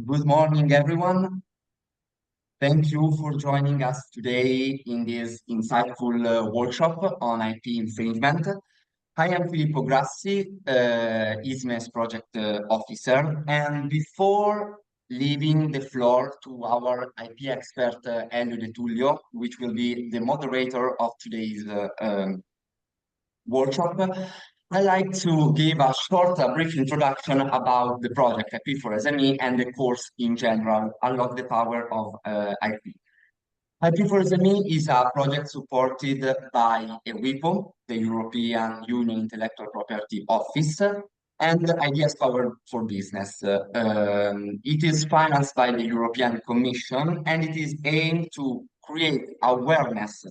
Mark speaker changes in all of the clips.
Speaker 1: Good morning, everyone. Thank you for joining us today in this insightful workshop on IP infringement. I am Filippo Grassi, ISME's project officer, and before leaving the floor to our IP expert, Elio De Tullio, which will be the moderator of today's workshop, I'd like to give a short, brief introduction about the project IP for SME and the course in general, Unlock the Power of IP. IP for SME is a project supported by EWIPO, the European Union Intellectual Property Office, and Ideas Power for Business. It is financed by the European Commission and it is aimed to create awareness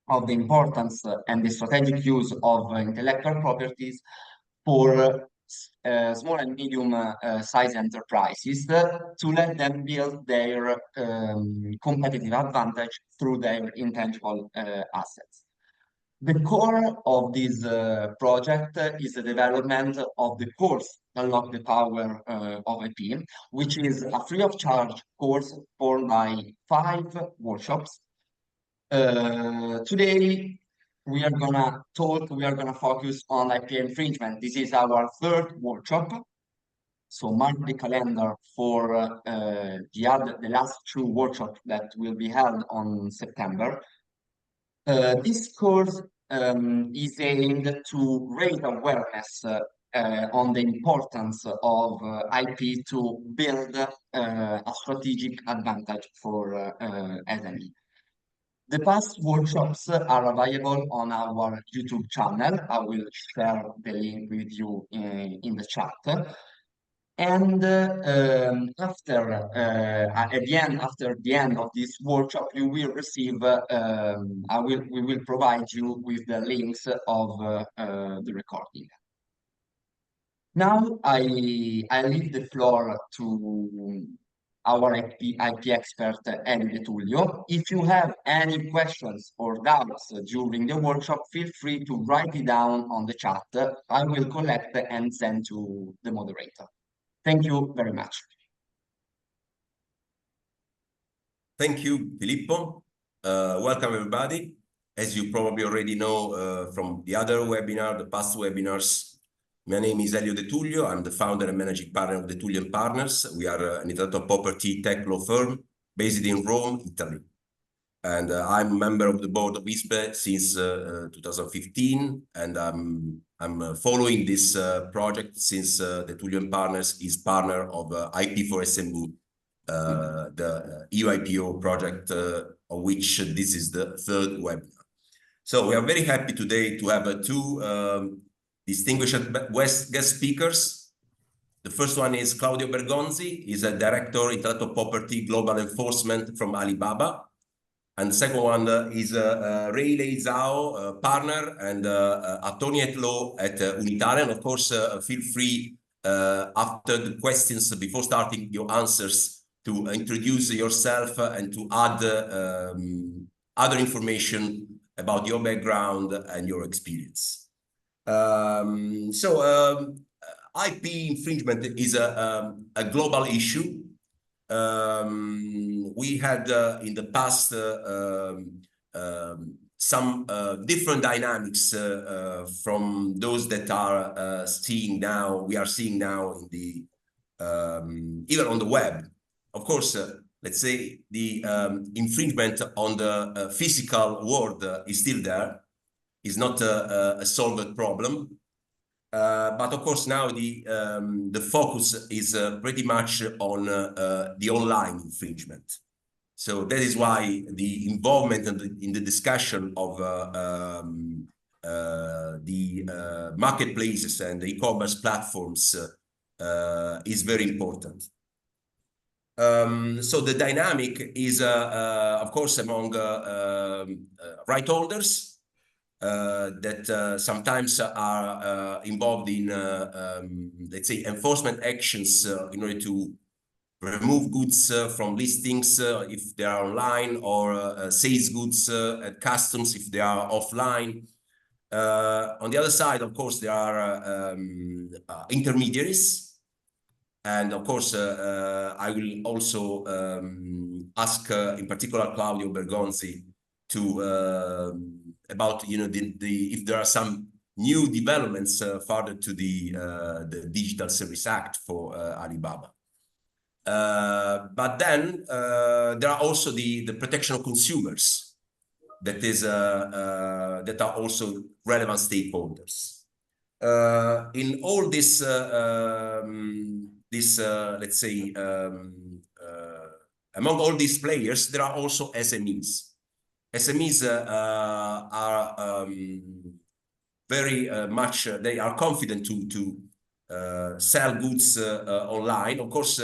Speaker 1: of the importance and the strategic use of intellectual properties for small and medium size enterprises to let them build their competitive advantage through their intangible assets. The core of this project is the development of the course Unlock the Power of IP, which is a free of charge course formed by 5 workshops. Today, we are gonna focus on IP infringement. This is our 3rd workshop. So mark the calendar for the last 2 workshops that will be held on September. This course is aimed to raise awareness on the importance of IP to build a strategic advantage for SME. The past workshops are available on our YouTube channel. I will share the link with you in the chat. And after the end of this workshop, you will receive. We will provide you with the links of the recording. Now I leave the floor to our IP expert, Elio De Tullio. If you have any questions or doubts during the workshop, feel free to write it down on the chat. I will collect and send to the moderator. Thank you very much.
Speaker 2: Thank you, Filippo. Welcome, everybody. As you probably already know from the other webinar, the past webinars, my name is Elio De Tullio. I'm the founder and managing partner of De Tullio & Partners. We are an intellectual property tech law firm based in Rome, Italy. And I'm a member of the board of ISPE since 2015. And I'm following this project since De Tullio & Partners is partner of IP for SME, the EU IPO project, of which this is the 3rd webinar. So we are very happy today to have 2 distinguished guest speakers. The first one is Claudio Bergonzi. He's a director, intellectual property, global enforcement from Alibaba. And the second one is Ray Lei Zhao, partner and attorney at law at Unitaria. And of course, feel free after the questions, before starting your answers, to introduce yourself and to add other information about your background and your experience. IP infringement is a global issue. We had in the past some different dynamics from those that are we are seeing now in the even on the web. Of course, let's say the infringement on the physical world is still there. Is not a solved problem, but of course now the focus is pretty much on the online infringement. So that is why the involvement in the discussion of the marketplaces and the e-commerce platforms is very important. So the dynamic is, of course, among right holders. That sometimes are involved in, let's say, enforcement actions in order to remove goods from listings if they are online, or seize goods at customs if they are offline. On the other side, of course, there are intermediaries And of course, I will also ask, in particular, Claudio Bergonzi to about if there are some new developments further to the Digital Service Act for Alibaba. But then there are also the protection of consumers that are also relevant stakeholders. In all this, let's say, among all these players, there are also SMEs. SMEs are very much, they are confident to sell goods online. Of course,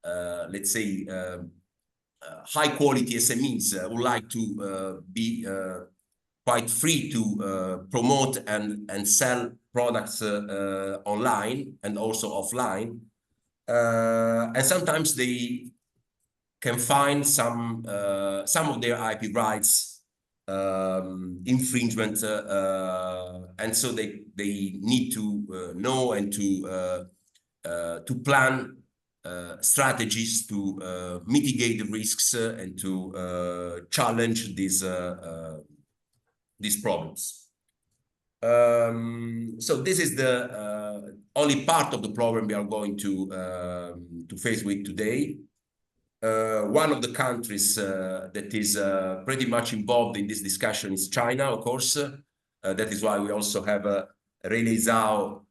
Speaker 2: let's say, high quality SMEs would like to be quite free to promote and sell products online and also offline. And sometimes they can find some of their IP rights infringement, and so they need to know and to plan strategies to mitigate the risks and to challenge these problems. So this is the only part of the problem we are going to face with today. One of the countries that is pretty much involved in this discussion is China, of course. That is why we also have René Zhao,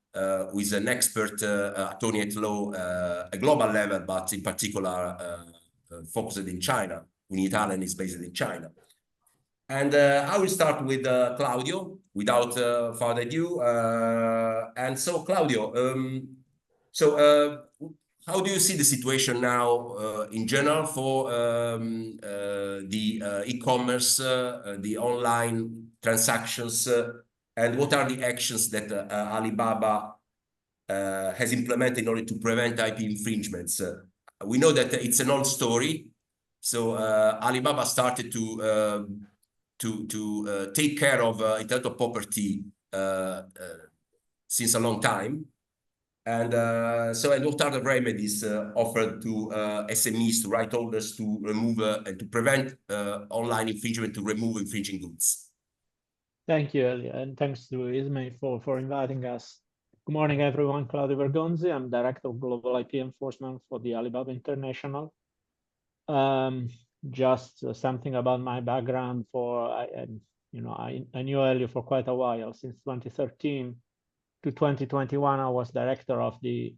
Speaker 2: who is an expert attorney at law at global level, but in particular focused in China. In Italian, is based in China. And I will start with Claudio, without further ado. And so, Claudio, how do you see the situation now in general for the e-commerce, the online transactions, and what are the actions that Alibaba has implemented in order to prevent IP infringements? We know that it's an old story. So Alibaba started to take care of intellectual property since a long time. And and what are the remedies offered to SMEs, to right holders, to remove and to prevent online infringement, to remove infringing goods?
Speaker 3: Thank you, Elio, and thanks to Ismay for inviting us. Good morning, everyone. Claudio Bergonzi. I'm Director of Global IP Enforcement for the Alibaba International. Just something about my background. I knew Elio for quite a while, since 2013 to 2021. I was director of the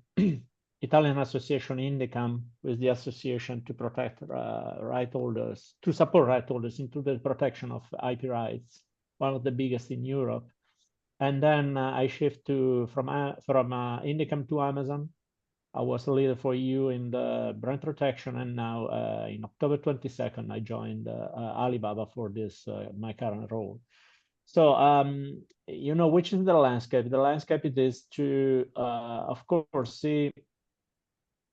Speaker 3: Italian Association Indicam, with the association to protect right holders, to support right holders into the protection of IP rights, one of the biggest in Europe. And then I shift from Indicam to Amazon. I was a leader for EU in the brand protection, and now in October 22nd, I joined Alibaba for this, my current role. So, which is the landscape? The landscape it is to, of course, see,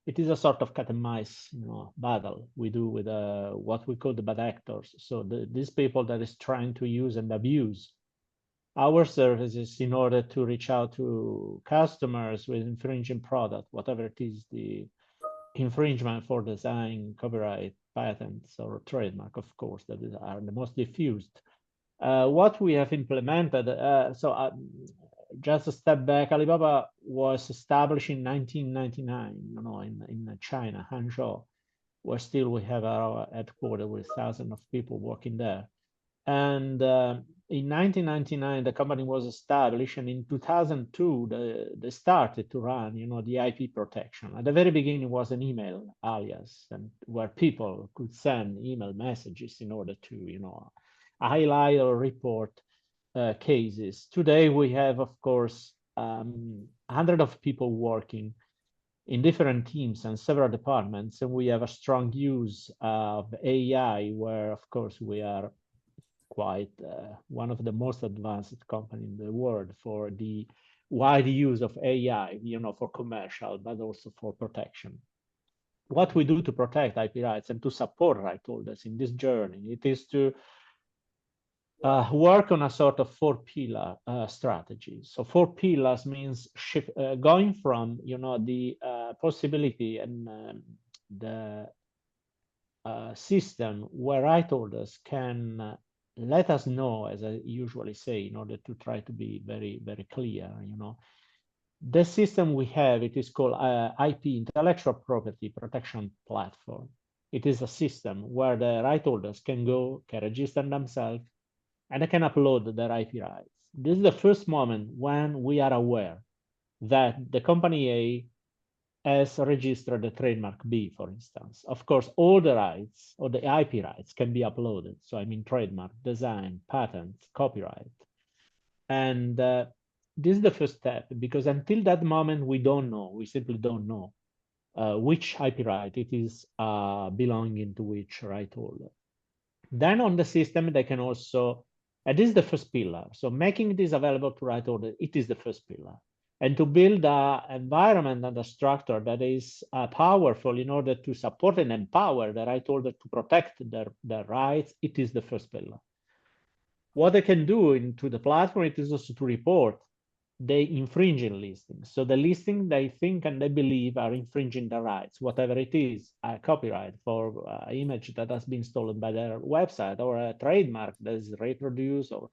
Speaker 3: it is a sort of cat and mice, battle we do with what we call the bad actors. So these people that is trying to use and abuse our services in order to reach out to customers with infringing product, whatever it is, the infringement for design, copyright, patents, or trademark, of course, that are the most diffused. What we have implemented, just a step back, Alibaba was established in 1999, in China, Hangzhou, where still we have our headquarters with thousands of people working there. And in 1999, the company was established, and in 2002, they started to run, the IP protection. At the very beginning, it was an email alias, and where people could send email messages in order to, highlight or report cases. Today, we have, of course, hundreds of people working in different teams and several departments, and we have a strong use of AI, where, of course, we are quite one of the most advanced companies in the world for the wide use of AI, for commercial, but also for protection. What we do to protect IP rights and to support right holders in this journey, it is to work on a sort of 4-pillar strategy. So 4 pillars means going from, the possibility and the system where right holders can let us know, as I usually say, in order to try to be very, very clear, the system we have, it is called IP, Intellectual Property Protection Platform. It is a system where the right holders can go, can register themselves, and they can upload their IP rights. This is the first moment when we are aware that the company A has registered the trademark B, for instance. Of course, all the rights or the IP rights can be uploaded. So I mean trademark, design, patent, copyright. And this is the first step, because until that moment, we don't know, we simply don't know which IP right it is belonging to which right holder. Then on the system, they can also, and this is the first pillar. So making this available to right holder, it is the first pillar. And to build an environment and a structure that is powerful in order to support and empower the right holder to protect their rights, it is the first pillar. What they can do into the platform, it is also to report the infringing listings. So the listing they think and they believe are infringing the rights, whatever it is, a copyright for an image that has been stolen by their website, or a trademark that is reproduced, or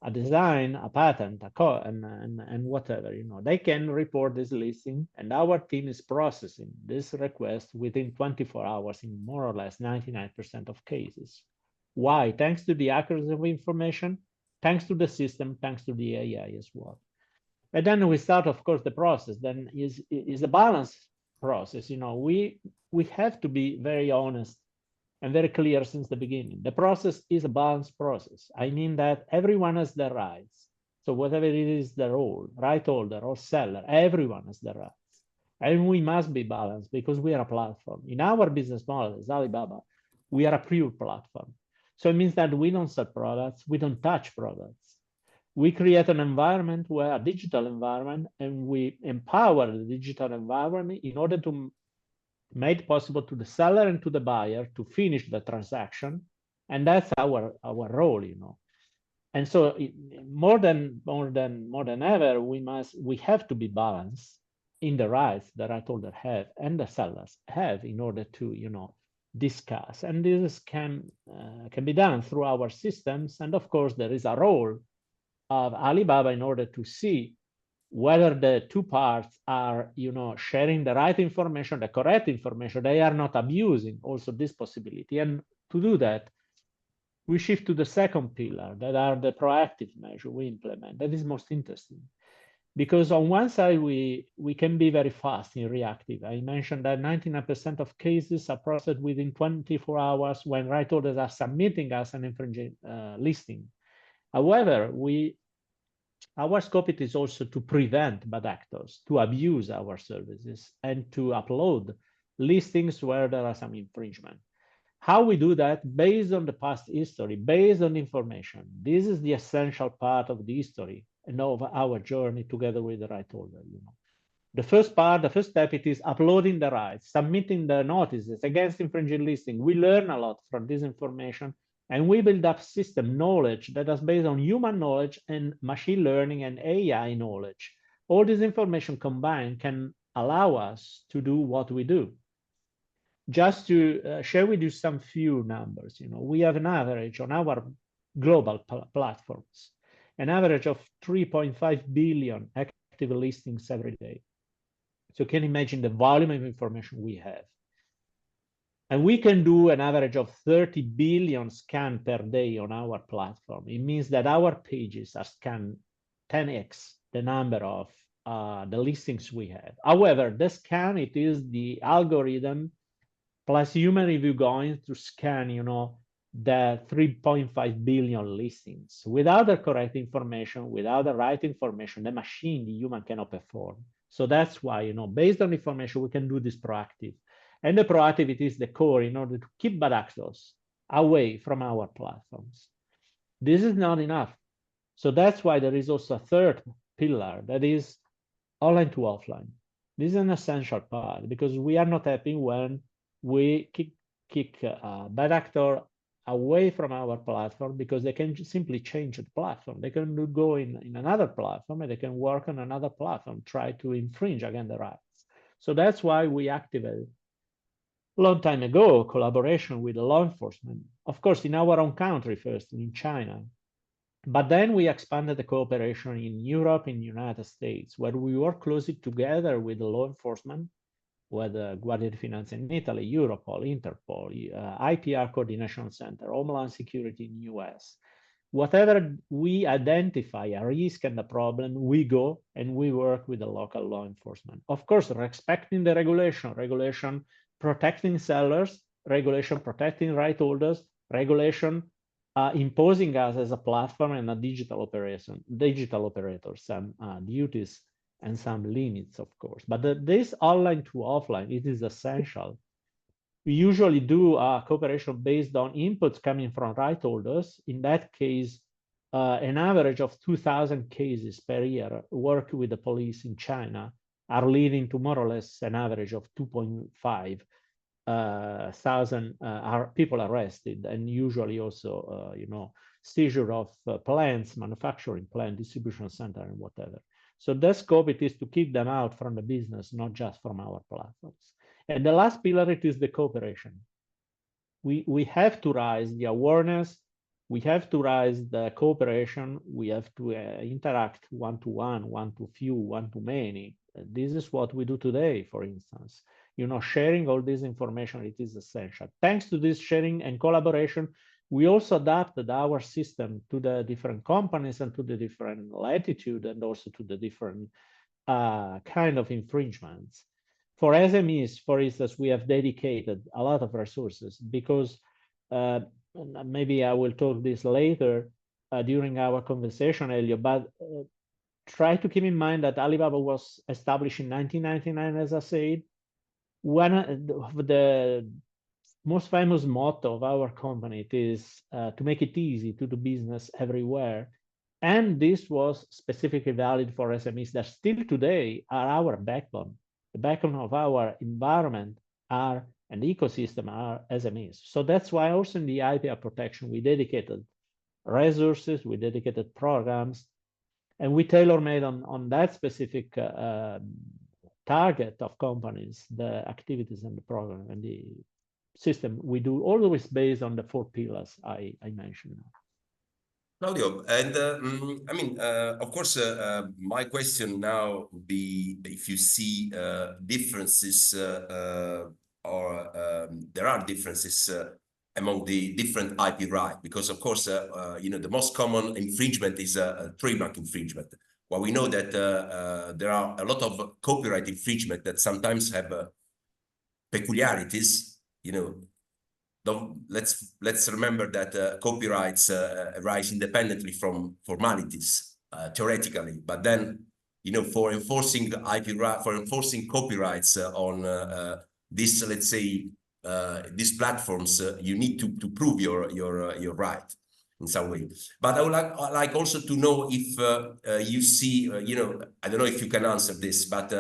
Speaker 3: a design, a patent, and whatever, they can report this listing, and our team is processing this request within 24 hours in more or less 99% of cases. Why? Thanks to the accuracy of information, thanks to the system, thanks to the AI as well. And then we start, of course, the process. Then is a balanced process. We have to be very honest and very clear since the beginning. The process is a balanced process. I mean that everyone has their rights. So whatever it is their role, right holder or seller, everyone has their rights. And we must be balanced because we are a platform. In our business model as Alibaba, we are a pure platform. So it means that we don't sell products, we don't touch products. We create an environment where a digital environment, and we empower the digital environment in order to make it possible to the seller and to the buyer to finish the transaction. And that's our role, And so more than ever, we have to be balanced in the rights that right holder have and the sellers have in order to, discuss. And this can be done through our systems. And of course, there is a role of Alibaba in order to see whether the two parts are, sharing the right information, the correct information, they are not abusing also this possibility. And to do that, we shift to the second pillar, that are the proactive measures we implement. That is most interesting. Because on one side, we can be very fast in reactive. I mentioned that 99% of cases are processed within 24 hours when right holders are submitting us an infringing listing. However, our scope it is also to prevent bad actors to abuse our services and to upload listings where there are some infringement. How we do that? Based on the past history, based on information. This is the essential part of the history and of our journey together with the right holder. The first part, the first step, it is uploading the rights, submitting the notices against infringing listing. We learn a lot from this information, and we build up system knowledge that is based on human knowledge and machine learning and AI knowledge. All this information combined can allow us to do what we do. Just to share with you some few numbers, we have an average on our global platforms, an average of 3.5 billion active listings every day. So you can imagine the volume of information we have. And we can do an average of 30 billion scans per day on our platform. It means that our pages are scanned 10x the number of the listings we have. However, the scan, it is the algorithm plus human review going to scan, the 3.5 billion listings. Without the correct information, without the right information, the machine, the human cannot perform. So that's why, based on information, we can do this proactive. And the proactive, it is the core in order to keep bad actors away from our platforms. This is not enough. So that's why there is also a third pillar, that is online to offline. This is an essential part because we are not happy when we kick bad actor away from our platform because they can simply change the platform. They can go in another platform and they can work on another platform, try to infringe against the rights. So that's why we activated a long time ago collaboration with law enforcement, of course, in our own country first, in China. But then we expanded the cooperation in Europe, in the United States, where we work closely together with the law enforcement, with Guardia di Finanza in Italy, Europol, Interpol, IPR Coordination Center, Homeland Security in the US. Whatever we identify a risk and a problem, we go and we work with the local law enforcement. Of course, respecting the regulation protecting sellers, regulation protecting right holders, regulation imposing us as a platform and a digital operator some duties and some limits, of course. But this online to offline, it is essential. We usually do cooperation based on inputs coming from right holders. In that case, an average of 2,000 cases per year work with the police in China are leading to more or less an average of 2.5 thousand people arrested, and usually also, seizure of plants, manufacturing plant, distribution center, and whatever. So the scope it is to keep them out from the business, not just from our platforms. And the last pillar, it is the cooperation. We have to raise the awareness. We have to raise the cooperation. We have to interact one-to-one, one-to-few, one-to-many. This is what we do today, for instance. Sharing all this information, it is essential. Thanks to this sharing and collaboration, we also adapted our system to the different companies and to the different latitude and also to the different kind of infringements. For SMEs, for instance, we have dedicated a lot of resources because maybe I will talk this later during our conversation, Elio, but try to keep in mind that Alibaba was established in 1999, as I said. One of the most famous motto of our company is to make it easy to do business everywhere. And this was specifically valid for SMEs that still today are our backbone. The backbone of our environment are and the ecosystem are SMEs. So that's why also in the IPR protection, we dedicated resources, we dedicated programs, and we tailor-made on that specific target of companies, the activities and the program and the system we do, always based on the 4 pillars I mentioned now.
Speaker 2: Claudio, and of course, my question now would be if you see differences or there are differences among the different IP rights, because of course, the most common infringement is a trademark infringement. Well, we know that there are a lot of copyright infringement that sometimes have peculiarities. Let's remember that copyrights arise independently from formalities, theoretically. But then, for enforcing IP right, for enforcing copyrights on this, let's say, these platforms, you need to prove your right in some way. But I would like also to know if you see, I don't know if you can answer this, but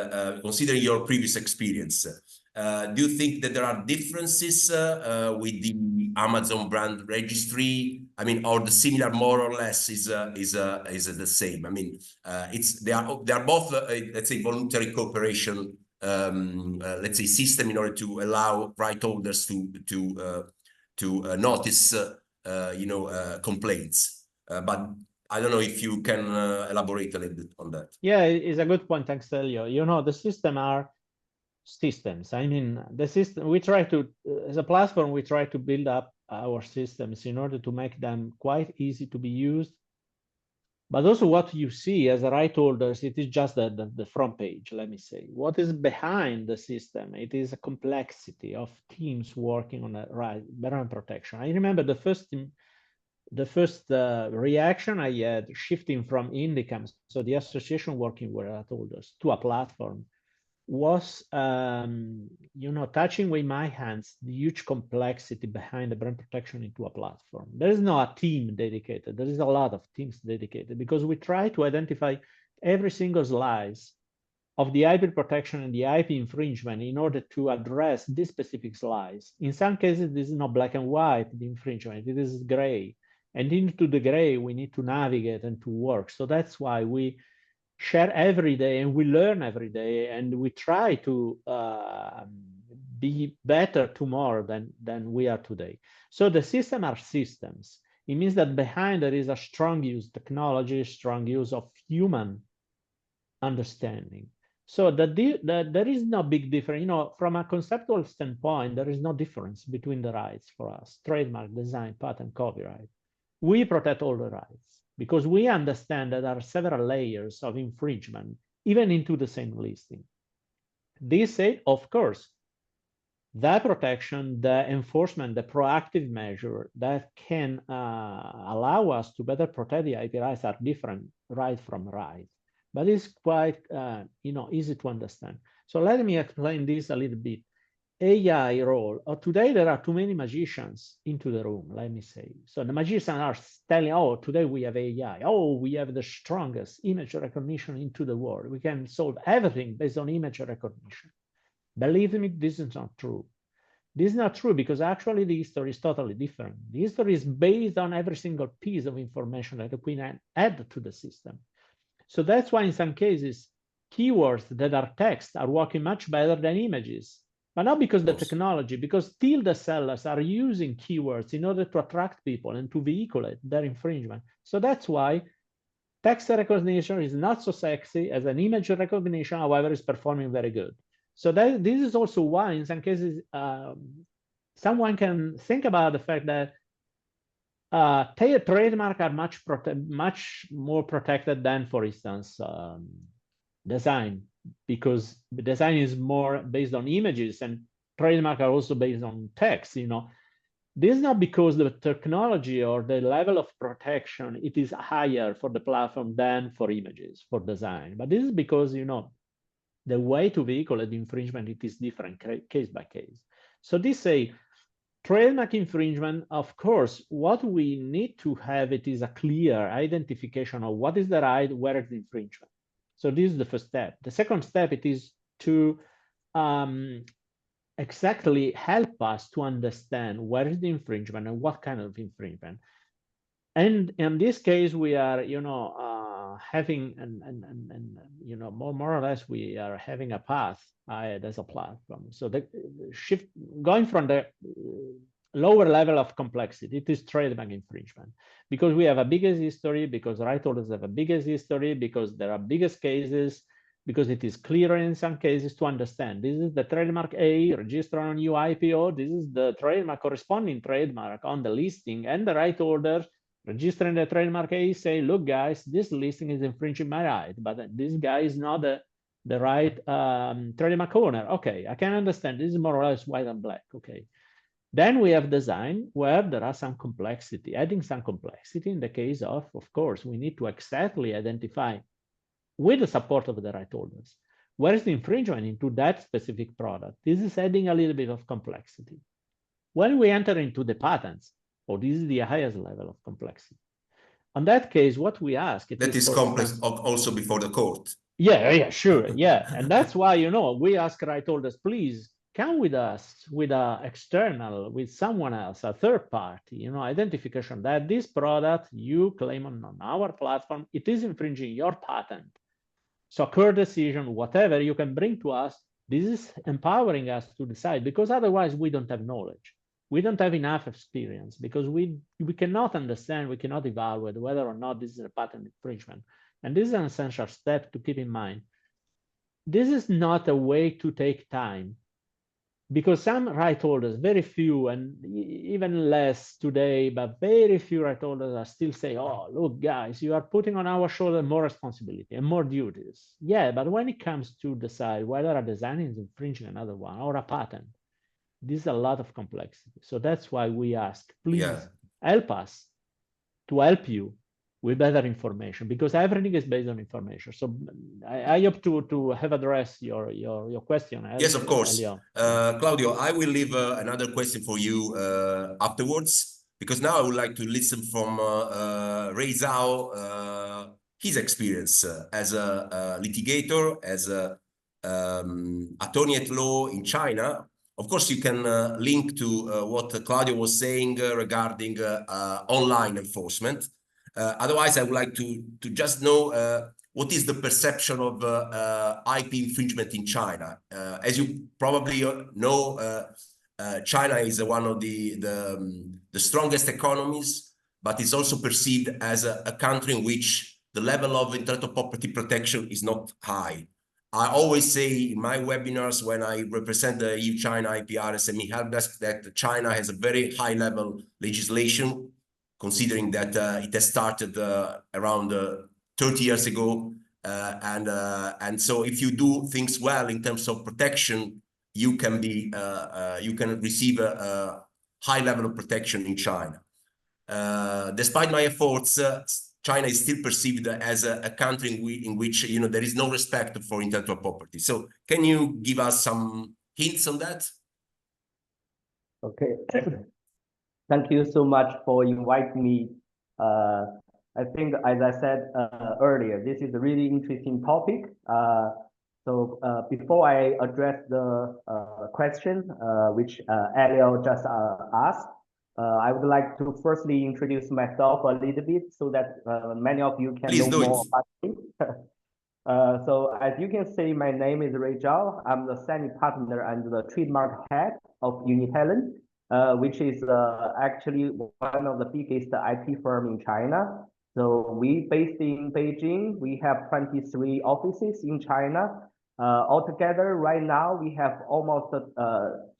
Speaker 2: considering your previous experience, do you think that there are differences with the Amazon brand registry? I mean, or the similar more or less is the same? I mean, they are both let's say voluntary cooperation, let's say system in order to allow right holders to notice complaints. But I don't know if you can elaborate a little bit on that.
Speaker 3: Yeah, it's a good point. Thanks, Elio. The system are systems. I mean, the system we try to, as a platform, we try to build up our systems in order to make them quite easy to be used. But also what you see as a right holders, it is just the front page, let me say. What is behind the system? It is a complexity of teams working on a brand protection. I remember the first reaction I had shifting from INDICAM, so the association working with right holders, to a platform, was touching with my hands the huge complexity behind the brand protection into a platform. There is not a team dedicated. There is a lot of teams dedicated because we try to identify every single slice of the IP protection and the IP infringement in order to address this specific slice. In some cases, this is not black and white, the infringement, it is gray. And into the gray, we need to navigate and to work. So that's why we share every day, and we learn every day, and we try to be better tomorrow than we are today. So the system are systems. It means that behind there is a strong use technology, strong use of human understanding. So that there is no big difference. You know, from a conceptual standpoint, there is no difference between the rights for us: trademark, design, patent, copyright. We protect all the rights because we understand that there are several layers of infringement, even into the same listing. This said, of course, the protection, the enforcement, the proactive measure that can allow us to better protect the IP rights are different right from right, but it's quite easy to understand. So let me explain this a little bit. AI role. Today there are too many magicians into the room, let me say. So the magicians are telling, oh, today we have AI. Oh, we have the strongest image recognition into the world. We can solve everything based on image recognition. Believe me, this is not true. This is not true because actually the history is totally different. The history is based on every single piece of information that we can add to the system. So that's why in some cases, keywords that are text are working much better than images. But not because the technology, because still the sellers are using keywords in order to attract people and to vehiculate their infringement. So that's why text recognition is not so sexy as an image recognition, however, is performing very good. So this is also why in some cases, someone can think about the fact that trademark are much more protected than, for instance, design, because the design is more based on images and trademark are also based on text. This is not because the technology or the level of protection it is higher for the platform than for images, for design, but this is because the way to vehicle the infringement it is different case by case. So this say trademark infringement, of course, what we need to have it is a clear identification of what is the right, where is the infringement. So this is the first step. The second step, it is to exactly help us to understand where is the infringement and what kind of infringement. And in this case, we are, having more or less we are having a path as a platform. So the shift going from the lower level of complexity, it is trademark infringement, because we have a biggest history, because right holders have a biggest history, because there are biggest cases, because it is clearer in some cases to understand. This is the trademark A registered on new IPO. This is the trademark corresponding trademark on the listing, and the right holder registering the trademark A say, look, guys, this listing is infringing my right, but this guy is not the right trademark owner. Okay, I can understand. This is more or less white and black. Okay. Then we have design, where there are some complexity, adding some complexity in the case of course, we need to exactly identify with the support of the right holders where is the infringement into that specific product. This is adding a little bit of complexity. When we enter into the patents, this is the highest level of complexity. On that case, what we ask
Speaker 2: that is complex also before the court.
Speaker 3: Yeah, sure, yeah, and that's why we ask right holders, please come with us, with someone else, a third party, identification that this product you claim on our platform, it is infringing your patent. So court decision, whatever you can bring to us, this is empowering us to decide, because otherwise we don't have knowledge. We don't have enough experience, because we cannot understand, we cannot evaluate whether or not this is a patent infringement. And this is an essential step to keep in mind. This is not a way to take time, because some right holders, very few, and even less today, but very few right holders are still saying, oh, look, guys, you are putting on our shoulder more responsibility and more duties. Yeah, but when it comes to decide whether a design is infringing another one or a patent, this is a lot of complexity. So that's why we ask, please help us to help you with better information, because everything is based on information. So I hope to have addressed your question.
Speaker 2: Yes, of course. Claudio, I will leave another question for you afterwards, because now I would like to listen from Rei Zhao, his experience as a litigator, as a attorney at law in China. Of course, you can link to what Claudio was saying regarding online enforcement. Otherwise, I would like to just know what is the perception of IP infringement in China? As you probably know, China is one of the strongest economies, but it's also perceived as a country in which the level of intellectual property protection is not high. I always say in my webinars when I represent the EU-China IPR SME helpdesk that China has a very high level legislation, considering that it has started around 30 years ago. And so if you do things well in terms of protection, you can receive a high level of protection in China. Despite my efforts, China is still perceived as a country in which there is no respect for intellectual property. So can you give us some hints on that?
Speaker 4: Okay. Thank you so much for inviting me. I think, as I said earlier, this is a really interesting topic. So before I address the question which Elio just asked, I would like to firstly introduce myself a little bit so that many of you can know more about me. So as you can see, my name is Ray Zhao. I'm the Senate partner and the trademark head of Unitalent, which is actually one of the biggest IP firm in China. So we based in Beijing. We have 23 offices in China. Altogether, right now, we have almost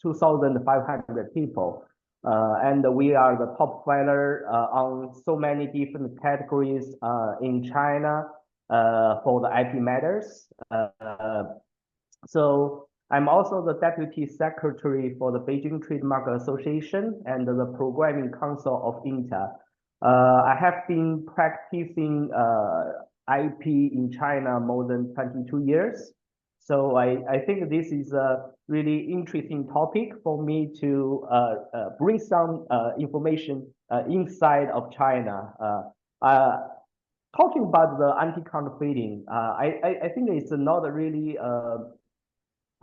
Speaker 4: 2,500 people. And we are the top filer on so many different categories in China for the IP matters. So I'm also the Deputy Secretary for the Beijing Trademark Association and the Programming Council of INTA. I have been practicing IP in China more than 22 years. So I think this is a really interesting topic for me to bring some information inside of China. Talking about the anti-counterfeiting, I think it's not really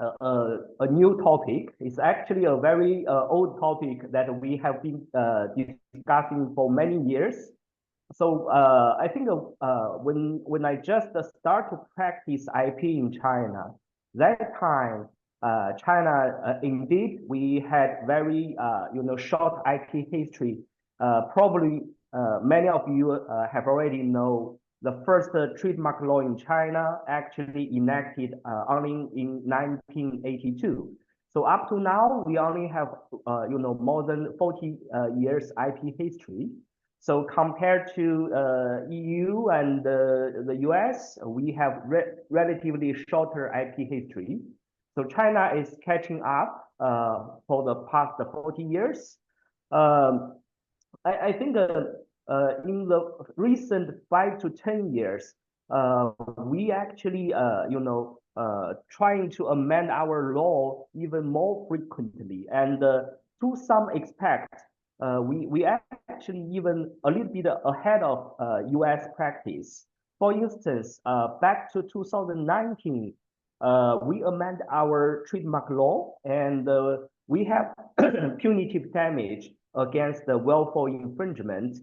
Speaker 4: a new topic. It's actually a very old topic that we have been discussing for many years. So I think when I just start to practice IP in China, that time China indeed we had very short IP history. Probably many of you have already know the first trademark law in China actually enacted only in 1982. So up to now we only have more than 40 years IP history. So compared to EU and the US, we have relatively shorter IP history. So China is catching up for the past 40 years. I think in the recent 5 to 10 years, we actually trying to amend our law even more frequently, and to some extent, we actually even a little bit ahead of US practice. For instance, back to 2019, we amend our trademark law, and we have punitive damage against the willful infringement.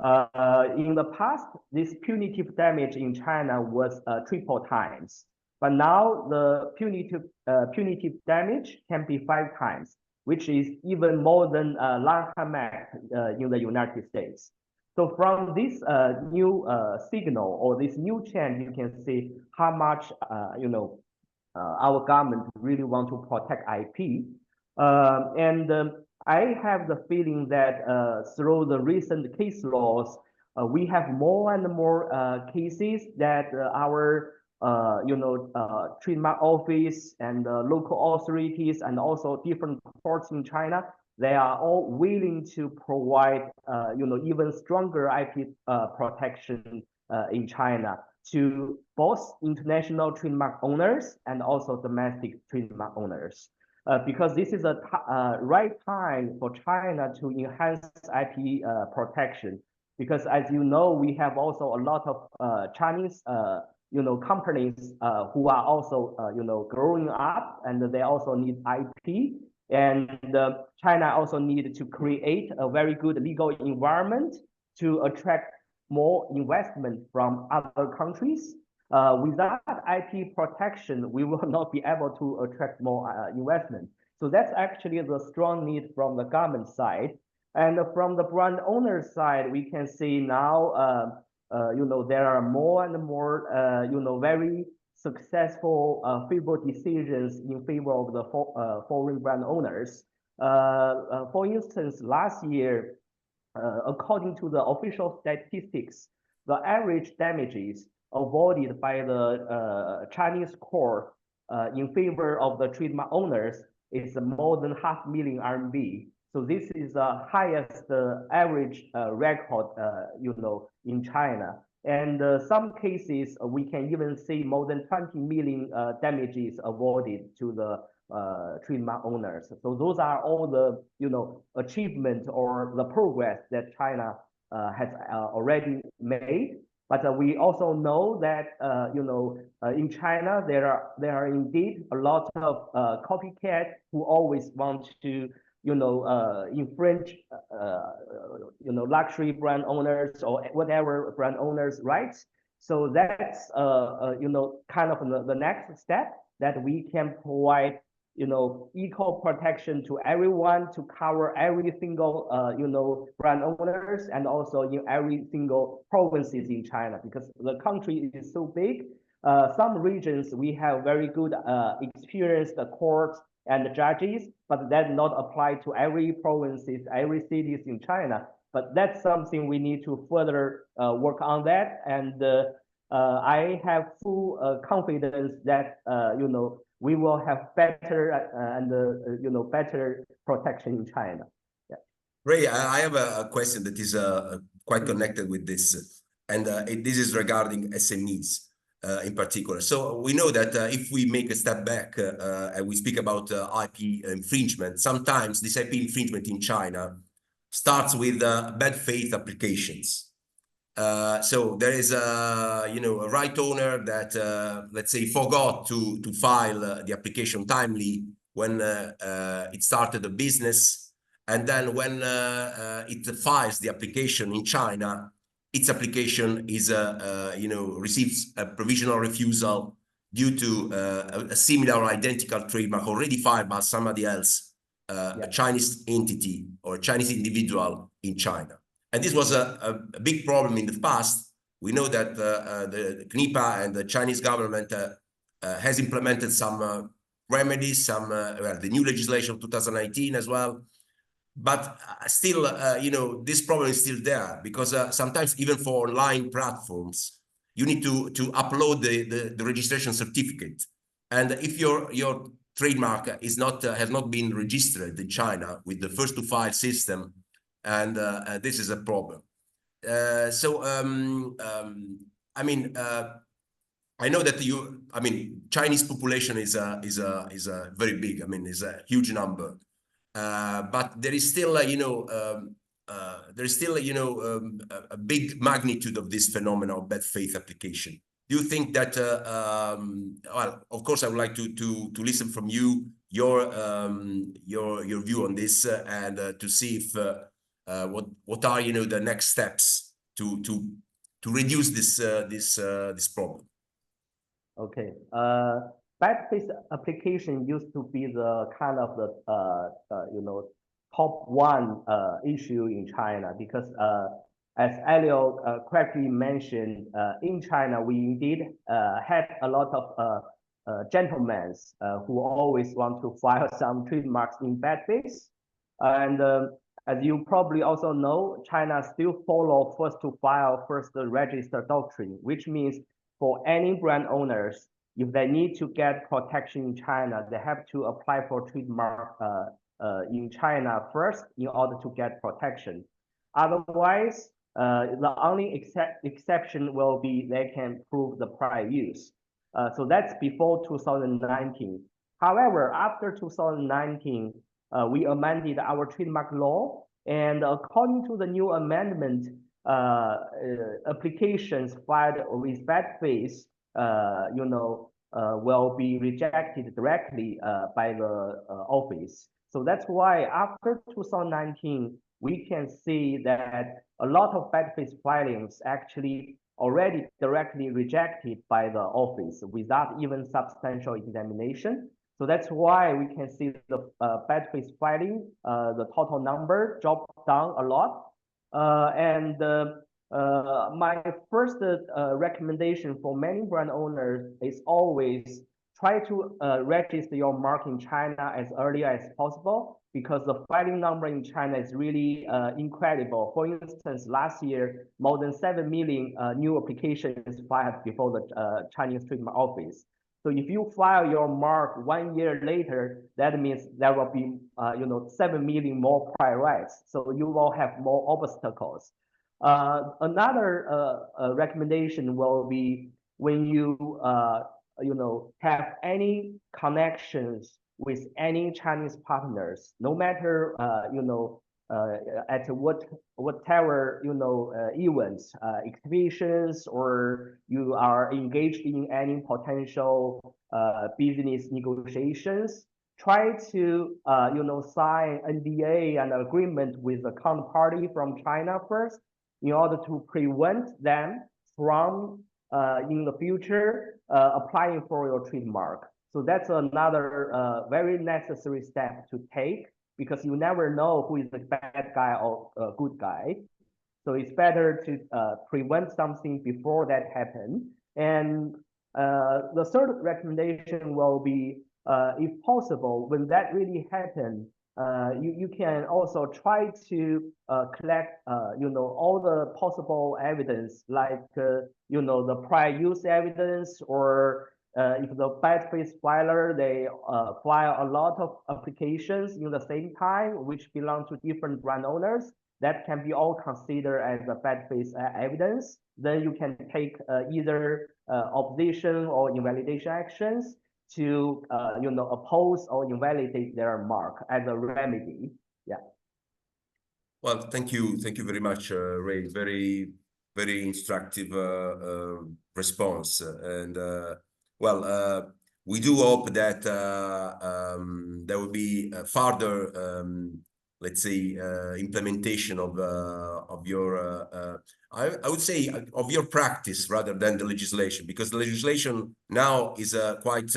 Speaker 4: In the past, this punitive damage in China was triple times, but now the punitive damage can be 5 times, which is even more than Lanham Act in the United States. So from this new signal or this new change, you can see how much our government really want to protect IP. I have the feeling that through the recent case laws, we have more and more cases that our trademark office and local authorities and also different courts in China, they are all willing to provide even stronger IP protection in China to both international trademark owners and also domestic trademark owners. Because this is a right time for China to enhance IP protection. Because as you know, we have also a lot of Chinese companies who are also growing up, and they also need IP. And China also needs to create a very good legal environment to attract more investment from other countries. Without IP protection, we will not be able to attract more investment. So that's actually the strong need from the government side. And from the brand owner side, we can see now, there are more and more, very successful favorable decisions in favor of the foreign brand owners. For instance, last year, according to the official statistics, the average damages awarded by the Chinese court in favor of the trademark owners is more than 500,000 RMB. So this is the highest average record, in China. And some cases, we can even see more than 20 million damages awarded to the trademark owners. So those are all the, achievement or the progress that China has already made. But we also know that, in China, there are indeed a lot of copycats who always want to, infringe, luxury brand owners or whatever brand owners' rights. So that's, kind of the next step that we can provide, equal protection to everyone to cover every single, brand owners and also in every single provinces in China, because the country is so big. Some regions we have very good experienced courts and judges, but that not apply to every provinces, every cities in China. But that's something we need to further work on that. And I have full confidence that, we will have better and, better protection in China. Yeah.
Speaker 2: Ray, I have a question that is quite connected with this. And this is regarding SMEs. In particular. So we know that if we make a step back and we speak about IP infringement, sometimes this IP infringement in China starts with bad faith applications. So there is a right owner that let's say forgot to file the application timely when it started a business, and then when it files the application in China, its application is receives a provisional refusal due to a similar or identical trademark already filed by somebody else, a Chinese entity or a Chinese individual in China. And this was a big problem in the past. We know that the CNIPA and the Chinese government has implemented some remedies, the new legislation of 2019 as well. But still, this problem is still there, because sometimes even for online platforms, you need to upload the registration certificate. And if your trademark is has not been registered in China with the first to file system, and this is a problem. I know that Chinese population is very big. Is a huge number. But there is still, a big magnitude of this phenomenon of bad faith application. Do you think that? Well, of course, I would like to listen from you your view on this and to see if what are the next steps to reduce this problem.
Speaker 4: Okay. Bad faith application used to be the kind of the top one issue in China, because as Elio correctly mentioned, in China we indeed had a lot of gentlemen who always want to file some trademarks in bad faith. And as you probably also know, China still follow first to file, first to register doctrine, which means for any brand owners, if they need to get protection in China, they have to apply for trademark in China first in order to get protection. Otherwise, the only exception will be they can prove the prior use. So that's before 2019. However, after 2019, we amended our trademark law, and according to the new amendment, applications filed with bad faith will be rejected directly by the office. So that's why after 2019, we can see that a lot of bad faith filings actually already directly rejected by the office without even substantial examination. So that's why we can see the bad faith filing, the total number dropped down a lot. My first recommendation for many brand owners is always try to register your mark in China as early as possible, because the filing number in China is really incredible. For instance, last year, more than 7 million new applications filed before the Chinese trademark office. So if you file your mark 1 year later, that means there will be 7 million more prior rights. So you will have more obstacles. Another recommendation will be when you have any connections with any Chinese partners, no matter at whatever events, exhibitions, or you are engaged in any potential business negotiations, try to sign NDA and agreement with the counterparty from China first, in order to prevent them from in the future applying for your trademark. So that's another very necessary step to take, because you never know who is the bad guy or good guy. So it's better to prevent something before that happens. And the third recommendation will be, if possible, when that really happens, you can also try to collect all the possible evidence, like the prior use evidence, or if the bad faith filer, they file a lot of applications in the same time which belong to different brand owners, that can be all considered as a bad faith evidence. Then you can take either opposition or invalidation actions to oppose or invalidate their mark as a remedy. Yeah.
Speaker 2: Well, thank you very much, Ray. Very instructive response. And we do hope that there will be further, let's say, implementation of your I would say of your practice rather than the legislation, because the legislation now is quite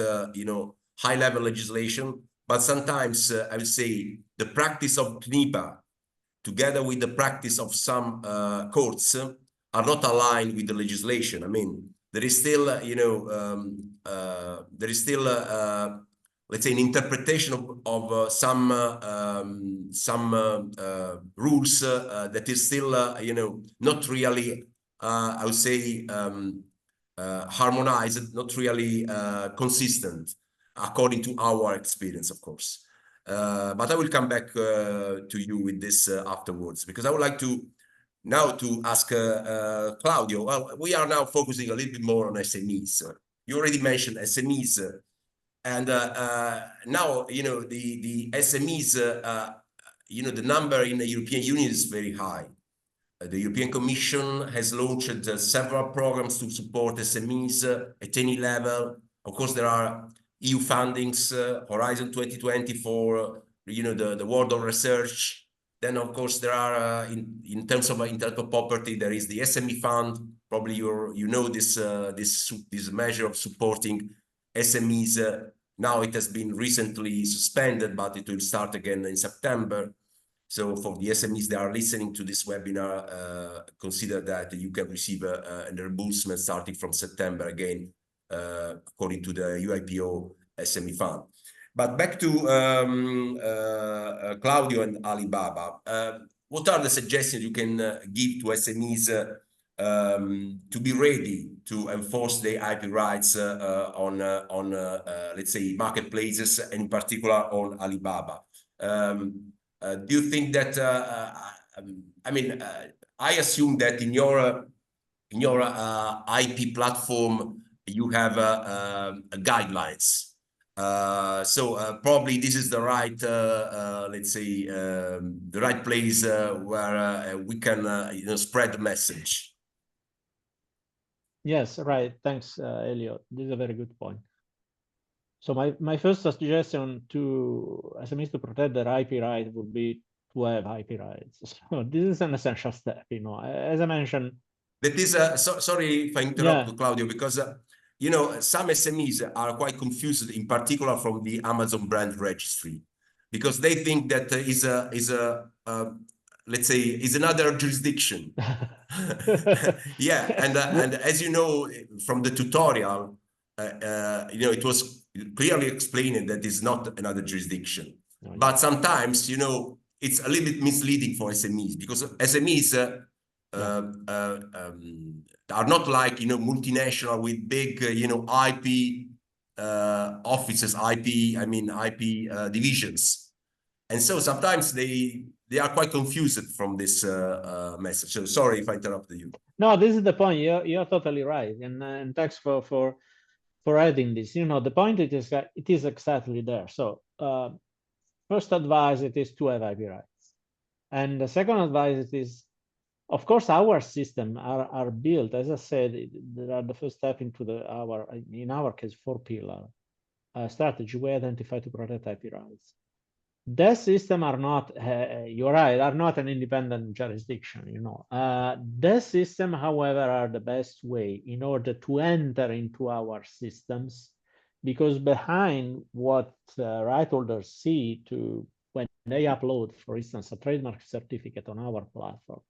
Speaker 2: high-level legislation, but sometimes I would say the practice of CNIPA together with the practice of some courts are not aligned with the legislation. I mean, there is still let's say an interpretation of some rules that is still not really I would say harmonized, not really consistent according to our experience, of course. But I will come back to you with this afterwards, because I would like to now to ask Claudio. Well, we are now focusing a little bit more on SMEs. You already mentioned SMEs, and now the SMEs. The number in the European Union is very high. The European Commission has launched several programs to support SMEs at any level. Of course, there are EU fundings, Horizon 2020 for the world of research. Then, of course, there are in terms of intellectual property, there is the SME fund. Probably you know this measure of supporting SMEs. Now it has been recently suspended, but it will start again in September. So for the SMEs that are listening to this webinar, consider that you can receive a reimbursement starting from September again, according to the UIPO SME fund. But back to Claudio and Alibaba. What are the suggestions you can give to SMEs to be ready to enforce their IP rights on let's say, marketplaces, and in particular on Alibaba? Do you think that, I mean, I assume that in your IP platform, you have guidelines. So probably this is the right, let's say, the right place where we can spread the message.
Speaker 3: Yes, right. Thanks, Elliot. This is a very good point. So my first suggestion to SMEs to protect their IP rights would be to have IP rights. So this is an essential step. As I mentioned,
Speaker 2: That is, sorry if I interrupt, Claudio, because you know, some SMEs are quite confused, in particular from the Amazon brand registry, because they think that let's say is another jurisdiction. Yeah, and as you know from the tutorial, you know, it was clearly explained that it's not another jurisdiction. But sometimes, you know, it's a little bit misleading for SMEs, because SMEs are not like, you know, multinational with big, you know, IP offices, IP divisions. And so sometimes they are quite confused from this message. So sorry if I interrupted you.
Speaker 3: No, this is the point. You're totally right, and thanks for adding this. You know, the point it is exactly there. So first advice it is to have IP rights, and the second advice is, of course, our system are built, as I said, they are the first step into in our case 4-pillar strategy we identify to protect IP rights. That system are not, you're right, are not an independent jurisdiction, you know. The system, however, are the best way in order to enter into our systems, because behind what right holders see when they upload, for instance, a trademark certificate on our platform,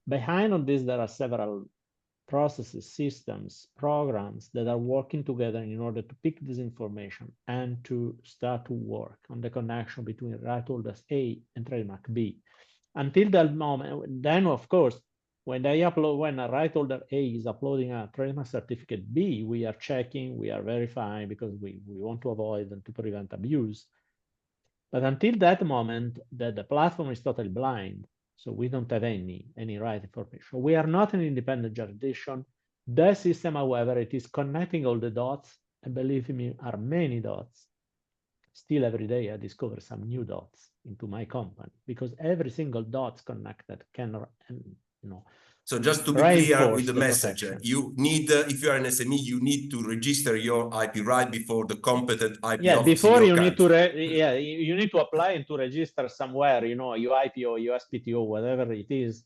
Speaker 3: behind on this, there are several processes, systems, programs that are working together in order to pick this information and to start to work on the connection between right holders A and trademark B. Until that moment, then of course, when a right holder A is uploading a trademark certificate B, we are checking, we are verifying, because we want to avoid and to prevent abuse. But until that moment, that the platform is totally blind, so we don't have any right information. We are not an independent jurisdiction. The system, however, it is connecting all the dots, and believe me, are many dots. Still every day I discover some new dots into my company, because every single dot connected can, you know.
Speaker 2: So just to be clear with the message, you need, if you are an SME, you need to register your IP right before the competent IP office
Speaker 3: before
Speaker 2: in your
Speaker 3: you
Speaker 2: country.
Speaker 3: you need to apply and to register somewhere, you know, UIP or USPTO, whatever it is.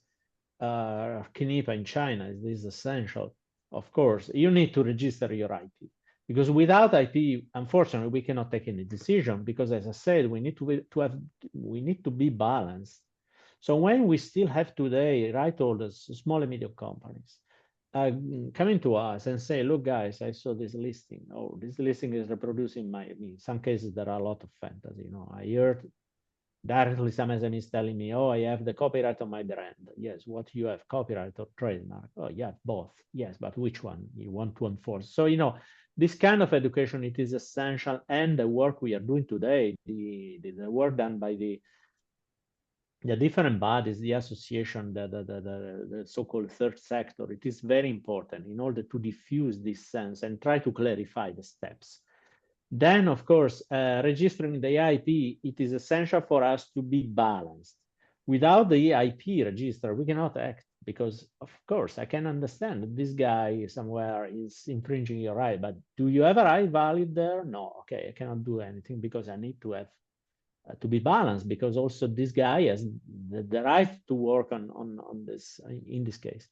Speaker 3: CNIPA in China is essential. Of course, you need to register your IP, because without IP, unfortunately, we cannot take any decision, because as I said, we need to be balanced. So when we still have today right holders, small and medium companies, coming to us and say, look, guys, I saw this listing. Oh, this listing is reproducing in some cases, there are a lot of fantasy. You know, I heard directly some SMEs telling me, oh, I have the copyright on my brand. Yes, what you have, copyright or trademark? Oh, yeah, both. Yes, but which one you want to enforce? So, you know, this kind of education, it is essential. And the work we are doing today, the work done by the different bodies, the association, the so-called third sector, it is very important in order to diffuse this sense and try to clarify the steps. Then, of course, registering the IP, it is essential for us to be balanced. Without the IP register, we cannot act, because, of course, I can understand that this guy somewhere is infringing your right, but do you have a right valid there? No, okay, I cannot do anything, because I need to have to be balanced, because also this guy has the right to work on this in this case.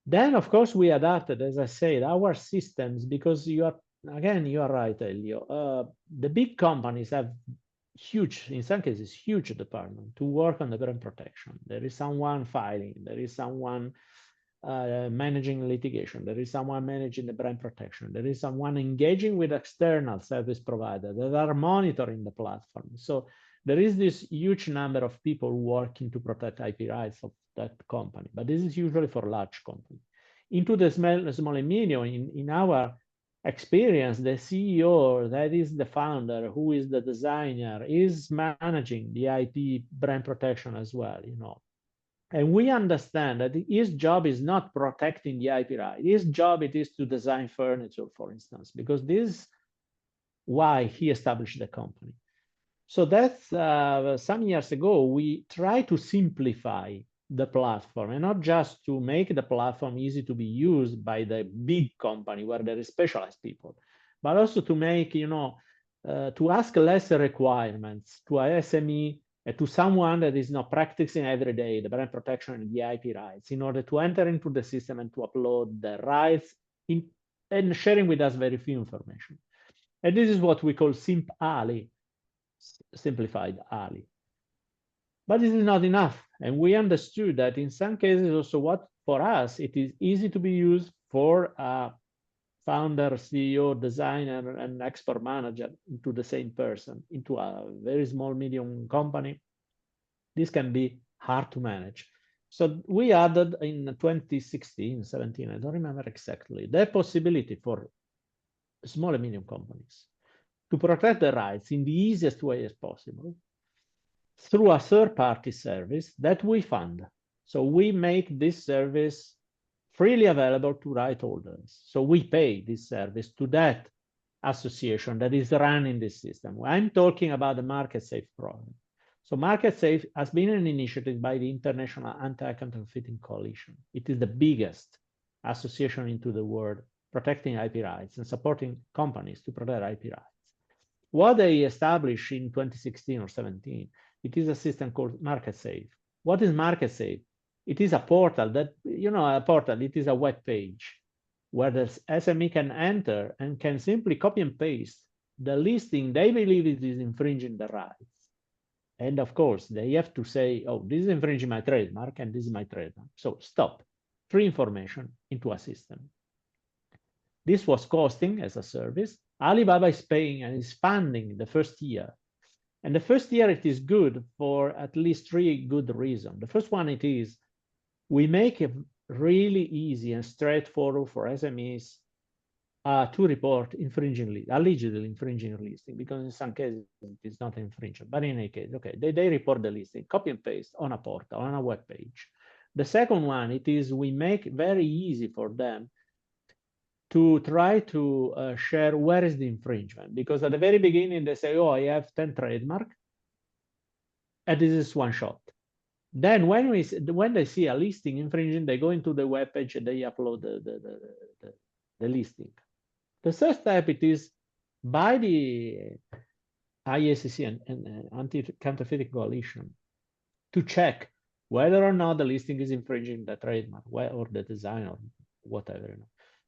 Speaker 3: Then, of course, we adapted, as I said, our systems, because you are right, Elio. The big companies have huge, in some cases, huge department to work on the brand protection. There is someone filing, there is someone managing litigation, there is someone managing the brand protection, there is someone engaging with external service providers that are monitoring the platform. So there is this huge number of people working to protect IP rights of that company, but this is usually for large companies. Into the small and medium, in our experience, the CEO, that is the founder, who is the designer, is managing the IP brand protection as well, you know. And we understand that his job is not protecting the IP right. His job it is to design furniture, for instance, because this is why he established the company. So that's some years ago, we tried to simplify the platform, and not just to make the platform easy to be used by the big company where there is specialized people, but also to make, you know, to ask less requirements to a SME to someone that is not practicing every day the brand protection and the IP rights in order to enter into the system and to upload the rights and sharing with us very few information. And this is what we call SIMP Ali, simplified Ali. But this is not enough. And we understood that in some cases also what for us, it is easy to be used for a founder, CEO, designer, and export manager into the same person, into a very small, medium company. This can be hard to manage. So we added in 2016, 17, I don't remember exactly, the possibility for small and medium companies to protect the rights in the easiest way as possible through a third-party service that we fund. So we make this service freely available to right holders. So we pay this service to that association that is running this system. I'm talking about the Market Safe program. So Market Safe has been an initiative by the International Anti-Counterfeiting Coalition. It is the biggest association into the world protecting IP rights and supporting companies to protect IP rights. What they established in 2016 or 17, it is a system called Market Safe. What is Market Safe? It is a portal that, it is a web page where the SME can enter and can simply copy and paste the listing they believe it is infringing the rights. And of course, they have to say, oh, this is infringing my trademark and this is my trademark. So stop, free information into a system. This was costing as a service. Alibaba is paying and is funding the first year. And the first year it is good for at least 3 good reasons. The first one, it is we make it really easy and straightforward for SMEs to report allegedly infringing listing, because in some cases it's not infringement, but in any case, okay, they report the listing, copy and paste on a portal, on a web page. The second one, it is we make very easy for them to try to share where is the infringement, because at the very beginning they say, oh, I have 10 trademark, and this is one shot. Then when they see a listing infringing, they go into the web page and they upload the listing. The third step, it is by the IACC and Anti-Counterfeiting Coalition to check whether or not the listing is infringing the trademark or the design or whatever,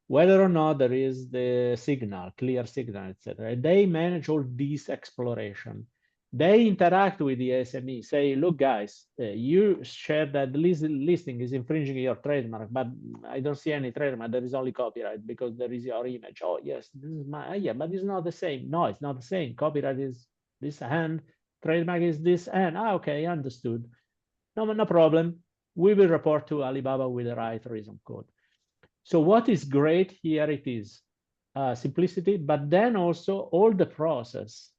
Speaker 3: whether or not there is the signal, clear signal, etc. They manage all this exploration. They interact with the SME, say, look, guys, you shared that the listing is infringing your trademark, but I don't see any trademark. There is only copyright because there is your image. Oh, yes, this is my, yeah, but it's not the same. No, it's not the same. Copyright is this hand, trademark is this hand. Ah, okay, understood. No problem. We will report to Alibaba with the right reason code. So what is great here, it is simplicity, but then also all the process.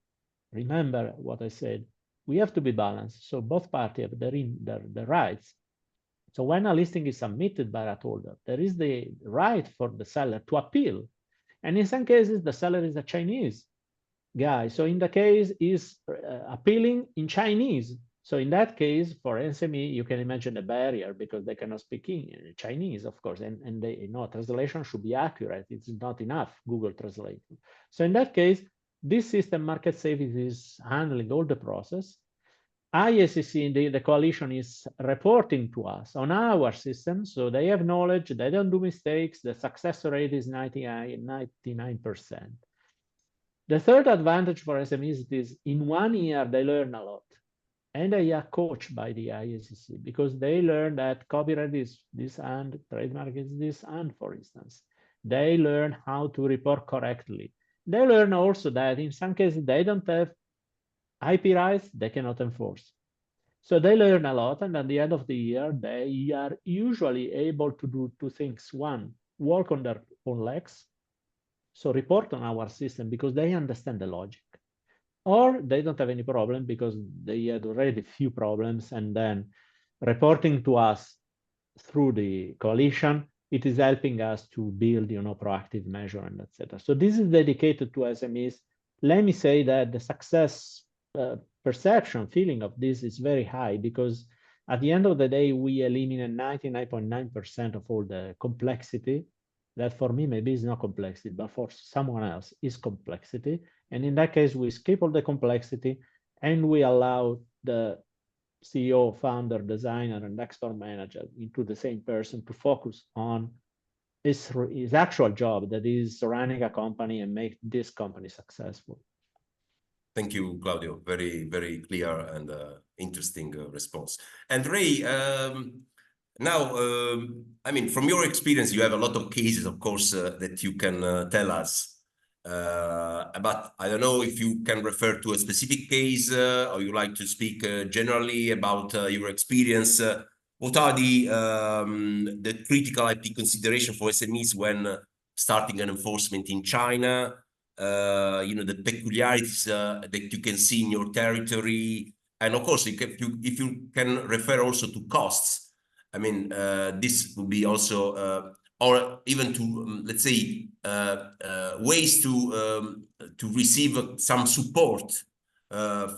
Speaker 3: Remember what I said, we have to be balanced. So both parties have the rights. So when a listing is submitted by a holder, there is the right for the seller to appeal. And in some cases, the seller is a Chinese guy. So in the case is appealing in Chinese. So in that case, for SME, you can imagine a barrier because they cannot speak in Chinese, of course, and they translation should be accurate. It's not enough Google Translate. So in that case, this system, Market Safe, is handling all the process. IACC, the coalition, is reporting to us on our system, so they have knowledge, they don't do mistakes, the success rate is 99%. The third advantage for SMEs is in 1 year, they learn a lot. And they are coached by the IACC because they learn that copyright is this and trademark is this and, for instance. They learn how to report correctly. They learn also that in some cases they don't have IP rights, they cannot enforce. So they learn a lot, and at the end of the year, they are usually able to do 2 things. One, work on their own legs, so report on our system because they understand the logic. Or they don't have any problem because they had already few problems, and then reporting to us through the coalition, it is helping us to build, proactive measure and etc. So this is dedicated to SMEs. Let me say that the success perception feeling of this is very high because at the end of the day, we eliminate 99.9% of all the complexity that for me maybe is not complexity, but for someone else is complexity. And in that case, we skip all the complexity and we allow the CEO, founder, designer, and export manager into the same person to focus on his actual job, that is running a company and make this company successful.
Speaker 2: Thank you, Claudio. Very, very clear and interesting response. And Ray, now, I mean, from your experience, you have a lot of cases, of course, that you can tell us. But I don't know if you can refer to a specific case or you like to speak generally about your experience. What are the critical IP consideration for SMEs when starting an enforcement in China? You know, the peculiarities that you can see in your territory, and of course, if you can refer also to costs. I mean, this would be also, or even to let's say ways to receive some support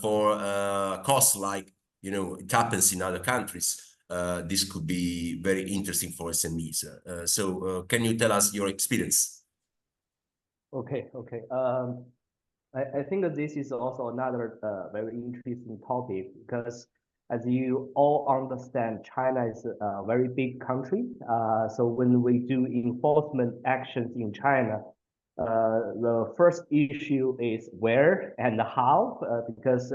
Speaker 2: for costs, like you know it happens in other countries. This could be very interesting for SMEs. So, can you tell us your experience?
Speaker 4: Okay. I think that this is also another very interesting topic, because as you all understand, China is a very big country. So when we do enforcement actions in China, the first issue is where and how, because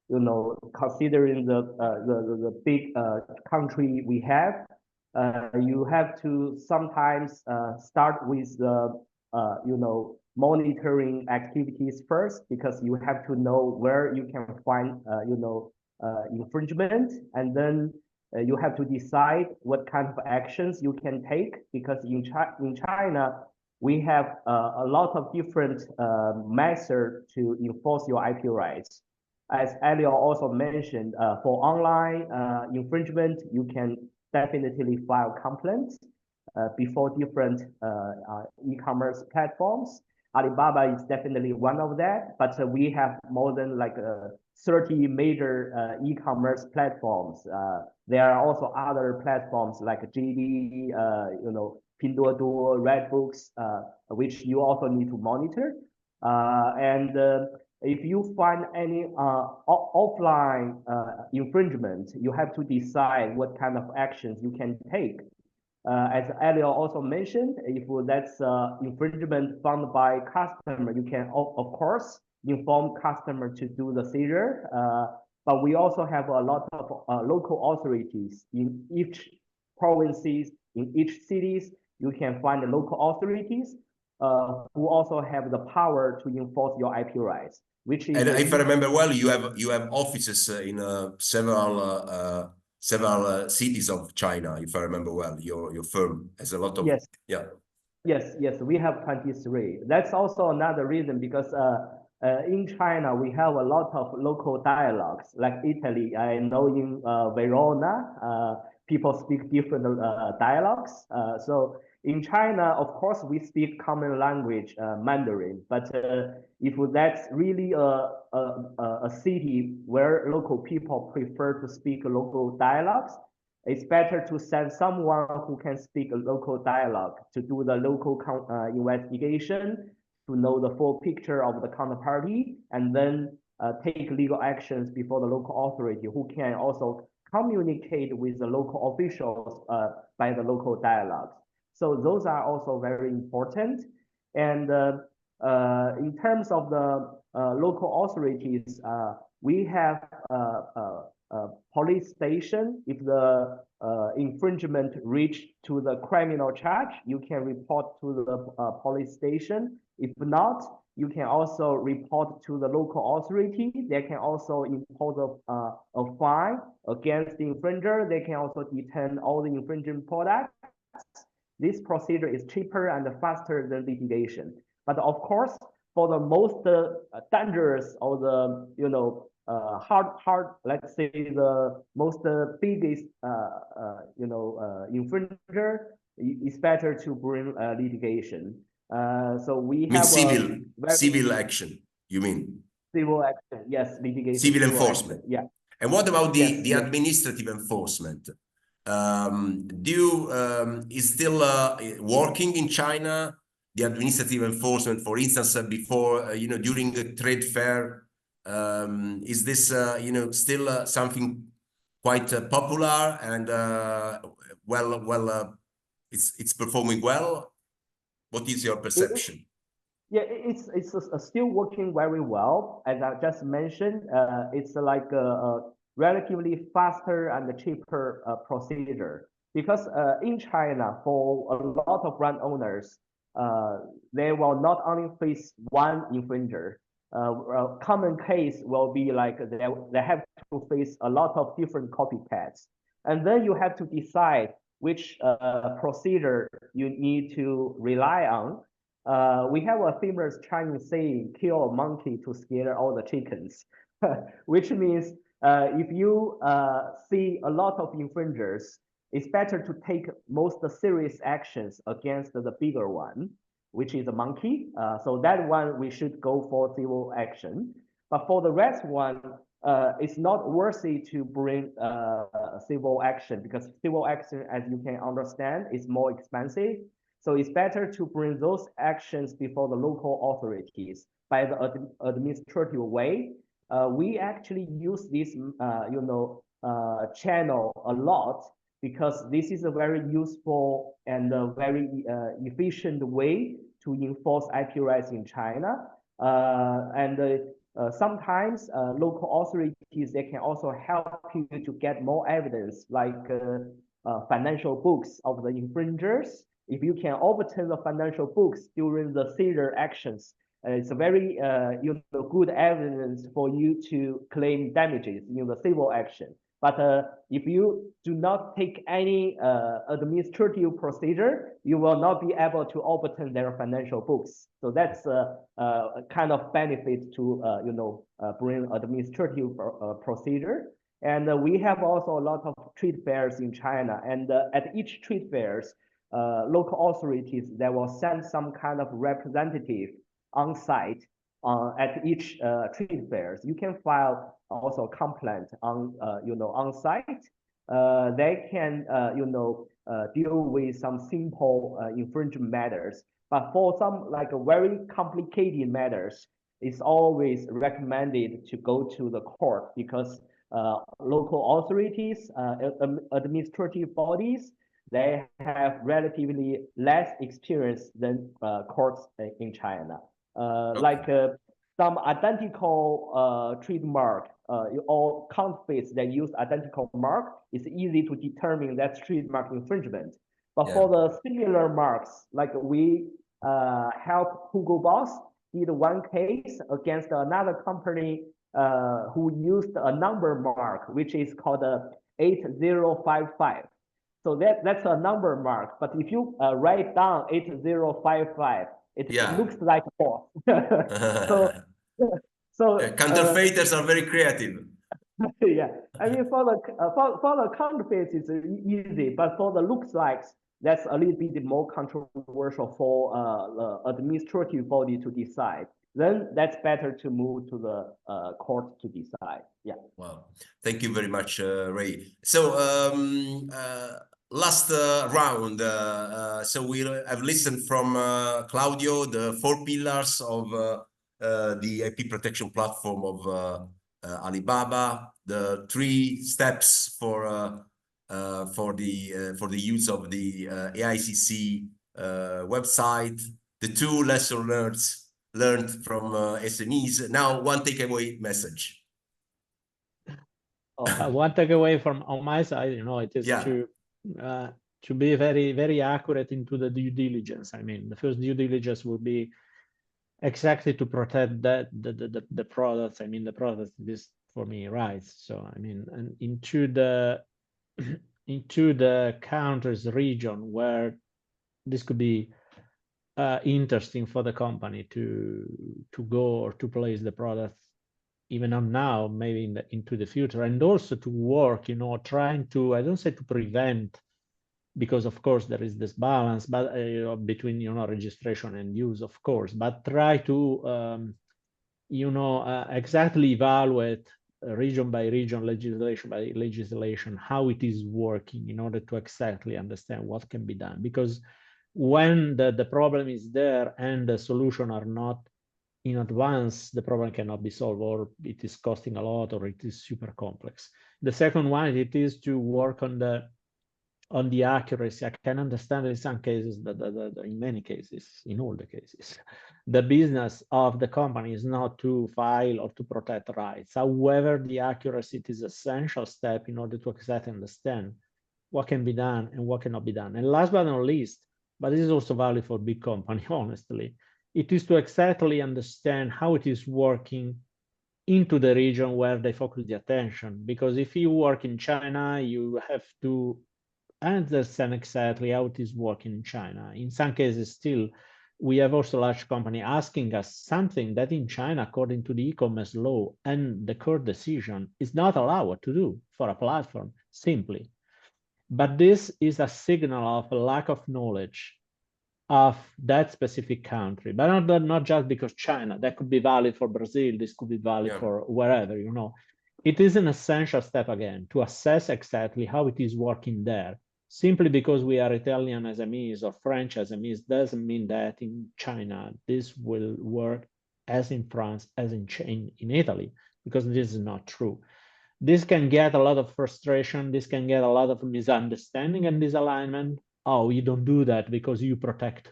Speaker 4: you know, considering the big country we have, you have to sometimes start with the you know, monitoring activities first, because you have to know where you can find you know, infringement, and then you have to decide what kind of actions you can take, because in China we have a lot of different methods to enforce your IP rights. As Elio also mentioned, for online infringement, you can definitely file complaints before different e-commerce platforms. Alibaba is definitely one of that, but we have more than like 30 major e-commerce platforms. There are also other platforms like JD, you know, Pinduoduo, Redbooks, which you also need to monitor. And if you find any offline infringement, you have to decide what kind of actions you can take. As Elio also mentioned, if that's infringement found by customer, you can of course inform customer to do the seizure. But we also have a lot of local authorities in each provinces, in each cities. You can find the local authorities who also have the power to enforce your IP rights. Which is,
Speaker 2: and if I remember well, you have offices in several cities of China, if I remember well. Your firm has a lot of,
Speaker 4: yes.
Speaker 2: Yeah.
Speaker 4: Yes, we have 23. That's also another reason, because in China we have a lot of local dialogues. Like Italy, I know in Verona, people speak different dialogues. So in China, of course, we speak common language, Mandarin. But if that's really a city where local people prefer to speak local dialogues, it's better to send someone who can speak a local dialogue to do the local investigation, to know the full picture of the counterparty, and then take legal actions before the local authority, who can also communicate with the local officials by the local dialogues. So those are also very important. And in terms of the local authorities, we have police station. If the infringement reach to the criminal charge, you can report to the police station. If not, you can also report to the local authority. They can also impose a fine against the infringer. They can also detain all the infringing products. This procedure is cheaper and faster than litigation. But of course, for the most dangerous or the, you know, hard, let's say the most biggest, you know, infringer, it's better to bring litigation. So we have
Speaker 2: civil action. You mean
Speaker 4: civil action? Yes, litigation.
Speaker 2: Civil enforcement.
Speaker 4: Action. Yeah.
Speaker 2: And what about the
Speaker 4: yes.
Speaker 2: administrative enforcement? Is still working in China, the administrative enforcement, for instance, before, you know, during the trade fair, Is this still something quite popular and it's performing well? What is your perception?
Speaker 4: Yeah, it's still working very well. As I just mentioned, it's like a relatively faster and cheaper procedure because in China, for a lot of brand owners, they will not only face one infringer. A common case will be like they have to face a lot of different copycats, and then you have to decide which procedure you need to rely on. We have a famous Chinese saying, kill a monkey to scare all the chickens, which means if you see a lot of infringers, it's better to take most serious actions against the bigger one, which is a monkey. So that one, we should go for civil action. But for the rest one, it's not worthy to bring civil action because civil action, as you can understand, is more expensive. So it's better to bring those actions before the local authorities by the administrative way. We actually use this, channel a lot because this is a very useful and a very efficient way to enforce IP rights in China. Sometimes local authorities, they can also help you to get more evidence, like financial books of the infringers. If you can obtain the financial books during the seizure actions, it's a very good evidence for you to claim damages in the civil action. But if you do not take any administrative procedure, you will not be able to obtain their financial books. So that's a kind of benefit to bring administrative procedure. And we have also a lot of trade fairs in China, and at each trade fairs, local authorities, they will send some kind of representative on site at each trade fairs. You can file also a complaint on site. They can deal with some simple infringement matters, but for some like very complicated matters, it's always recommended to go to the court because local authorities, administrative bodies, they have relatively less experience than courts in China. Like some identical trademark or counterfeits that use identical mark, it's easy to determine that's trademark infringement. But for the similar marks, like we help Hugo Boss did one case against another company who used a number mark, which is called 8055. So that's a number mark. But if you write down 8055, it looks like false. So
Speaker 2: counterfeiters are very creative.
Speaker 4: Yeah, I mean for the counterfeits it's easy, but for the lookalikes, that's a little bit more controversial for the administrative body to decide. Then that's better to move to the court to decide. Yeah.
Speaker 2: Wow, thank you very much, Ray. So last round, so we have listened from Claudio the 4 pillars of the IP protection platform of Alibaba, the 3 steps for the use of the AICC website, the 2 lessons learned from SMEs. Now, one takeaway message.
Speaker 3: One takeaway from on my side, it is to be very, very accurate into the due diligence. I mean, the first due diligence will be exactly to protect the products. I mean, the product is for me rights. So I mean, and into the countries region where this could be interesting for the company to go or to place the products, even on now, maybe into the future, and also to work, trying to, I don't say to prevent, because of course there is this balance, but between registration and use, of course, but try to exactly evaluate region by region, legislation by legislation, how it is working in order to exactly understand what can be done. Because when the problem is there and the solution are not in advance, the problem cannot be solved, or it is costing a lot, or it is super complex. The second one, it is to work on the accuracy. I can understand in some cases that in many cases, in all the cases, the business of the company is not to file or to protect rights. However, the accuracy is an essential step in order to exactly understand what can be done and what cannot be done. And last but not least, but this is also valid for big company, honestly, it is to exactly understand how it is working into the region where they focus the attention. Because if you work in China, you have to understand exactly how it is working in China. In some cases, still, we have also large company asking us something that in China, according to the e-commerce law and the court decision, is not allowed to do for a platform, simply. But this is a signal of a lack of knowledge of that specific country, but not just because China. That could be valid for Brazil. This could be valid for wherever, you know. It is an essential step, again, to assess exactly how it is working there. Simply because we are Italian SMEs or French SMEs doesn't mean that in China this will work as in France, as in Italy, because this is not true. This can get a lot of frustration. This can get a lot of misunderstanding and misalignment. Oh, you don't do that because you protect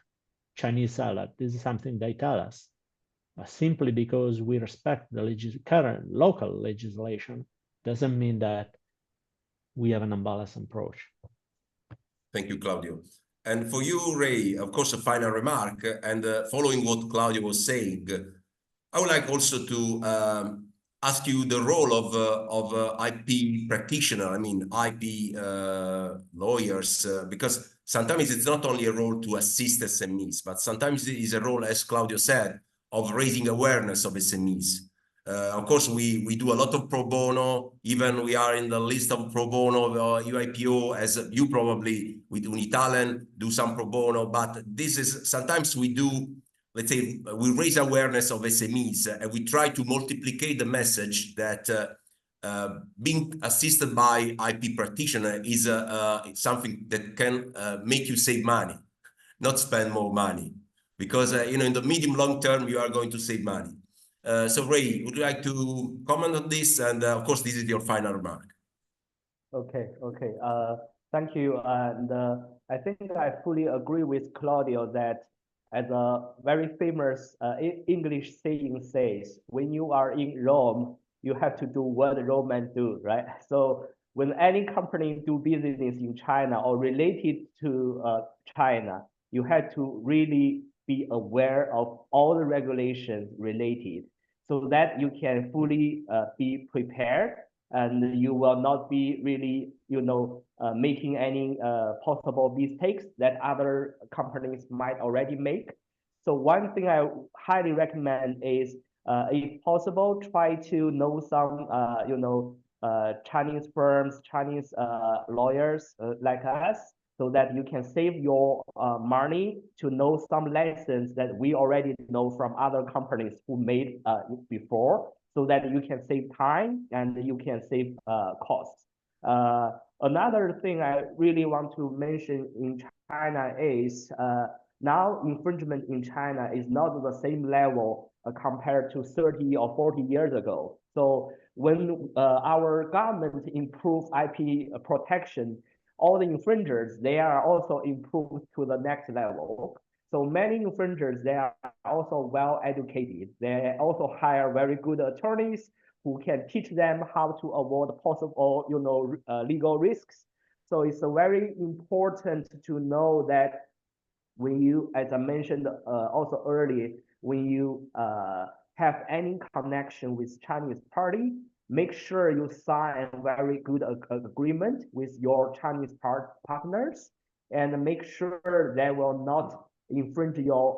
Speaker 3: Chinese salad. This is something they tell us. But simply because we respect the current local legislation doesn't mean that we have an unbalanced approach.
Speaker 2: Thank you, Claudio. And for you, Ray, of course, a final remark. And following what Claudio was saying, I would like also to ask you the role of IP practitioner, I mean, IP lawyers, because sometimes it's not only a role to assist SMEs, but sometimes it is a role, as Claudio said, of raising awareness of SMEs. Of course, we do a lot of pro bono. Even we are in the list of pro bono of UIPO, as you probably, with Unitalen, do some pro bono. But this is, sometimes we do, let's say, we raise awareness of SMEs and we try to multiplicate the message that being assisted by IP practitioner is something that can make you save money, not spend more money. Because, you know, in the medium long term, you are going to save money. So Ray, would you like to comment on this? And of course, this is your final remark.
Speaker 4: Okay. Thank you. And I think I fully agree with Claudio that, as a very famous English saying says, when you are in Rome, you have to do what Romans do, right? So when any company do business in China or related to China, you have to really be aware of all the regulations related, so that you can fully be prepared, and you will not be really, making any possible mistakes that other companies might already make. So one thing I highly recommend is, if possible, try to know some, Chinese firms, Chinese lawyers like us, so that you can save your money to know some lessons that we already know from other companies who made before, so that you can save time and you can save costs. Another thing I really want to mention in China is, now infringement in China is not the same level compared to 30 or 40 years ago. So when our government improves IP protection, all the infringers, they are also improved to the next level. So many infringers, they are also well educated. They also hire very good attorneys who can teach them how to avoid possible, legal risks. So it's very important to know that when you, as I mentioned also earlier, when you have any connection with Chinese party, make sure you sign a very good agreement with your Chinese partners, and make sure they will not infringe your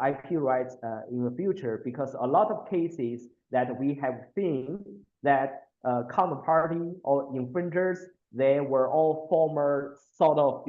Speaker 4: IP rights in the future. Because a lot of cases that we have seen that counterparty or infringers, they were all former sort of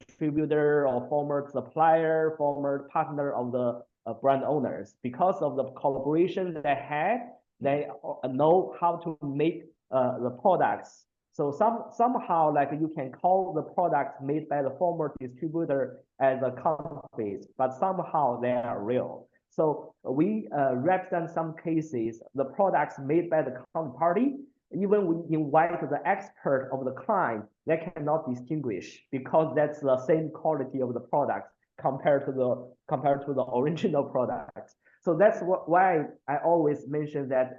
Speaker 4: distributor or former supplier, former partner of the brand owners. Because of the collaboration they had, they know how to make the products. So somehow, like, you can call the products made by the former distributor as a counterfeit, but somehow they are real. So we represent some cases, the products made by the counterparty. Even we invite the expert of the client, they cannot distinguish because that's the same quality of the product compared to the original product. So that's why I always mention that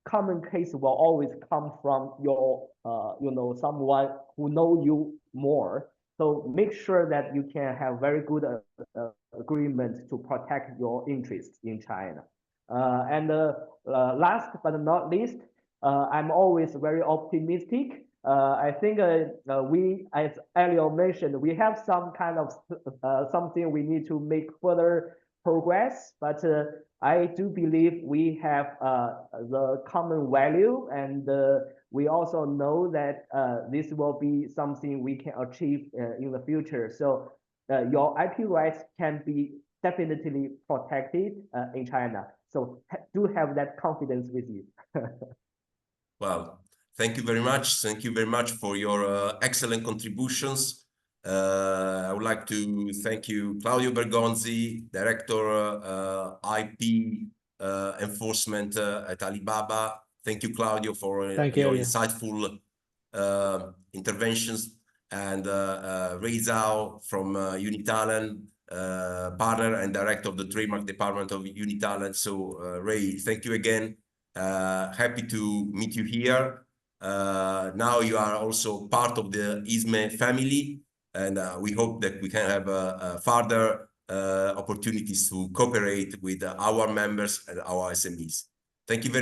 Speaker 4: common case will always come from your someone who know you more. So make sure that you can have very good agreement to protect your interests in China. And last but not least, I'm always very optimistic. I think we, as Elio mentioned, we have some kind of something we need to make further progress, but I do believe we have the common value, and we also know that this will be something we can achieve in the future. So your IP rights can be definitely protected in China. So do have that confidence with you.
Speaker 2: Well, thank you very much. Thank you very much for your excellent contributions. I would like to thank you, Claudio Bergonzi, Director IP Enforcement at Alibaba. Thank you, Claudio, for your insightful interventions. And Ray Zhao from Unitalent, partner and director of the trademark department of Unitalent. So Ray, thank you again. Happy to meet you here. Now you are also part of the ISME family, and we hope that we can have further opportunities to cooperate with our members and our SMEs. Thank you very much.